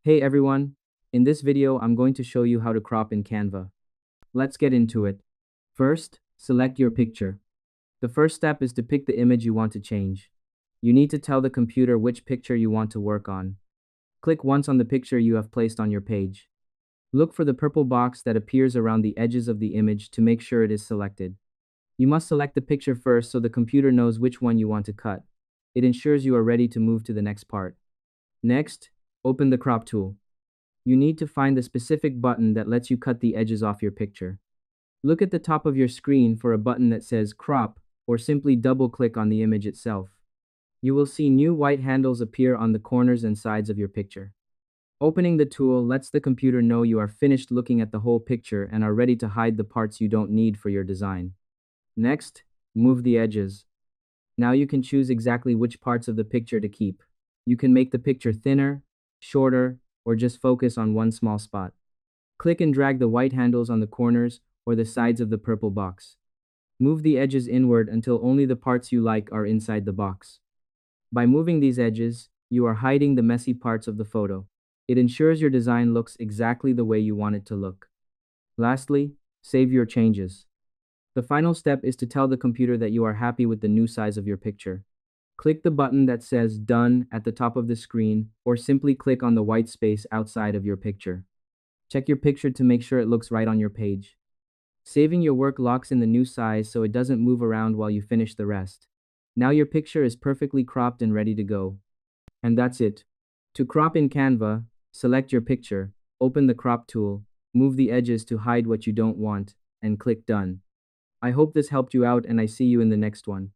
Hey everyone, in this video I'm going to show you how to crop in Canva. Let's get into it. First, select your picture. The first step is to pick the image you want to change. You need to tell the computer which picture you want to work on. Click once on the picture you have placed on your page. Look for the purple box that appears around the edges of the image to make sure it is selected. You must select the picture first so the computer knows which one you want to cut. It ensures you are ready to move to the next part. Next, open the crop tool. You need to find the specific button that lets you cut the edges off your picture. Look at the top of your screen for a button that says Crop, or simply double-click on the image itself. You will see new white handles appear on the corners and sides of your picture. Opening the tool lets the computer know you are finished looking at the whole picture and are ready to hide the parts you don't need for your design. Next, move the edges. Now you can choose exactly which parts of the picture to keep. You can make the picture thinner, shorter, or just focus on one small spot. Click and drag the white handles on the corners or the sides of the purple box. Move the edges inward until only the parts you like are inside the box. By moving these edges, you are hiding the messy parts of the photo. It ensures your design looks exactly the way you want it to look. Lastly, save your changes. The final step is to tell the computer that you are happy with the new size of your picture. Click the button that says Done at the top of the screen, or simply click on the white space outside of your picture. Check your picture to make sure it looks right on your page. Saving your work locks in the new size so it doesn't move around while you finish the rest. Now your picture is perfectly cropped and ready to go. And that's it. To crop in Canva, select your picture, open the crop tool, move the edges to hide what you don't want, and click Done. I hope this helped you out and I see you in the next one.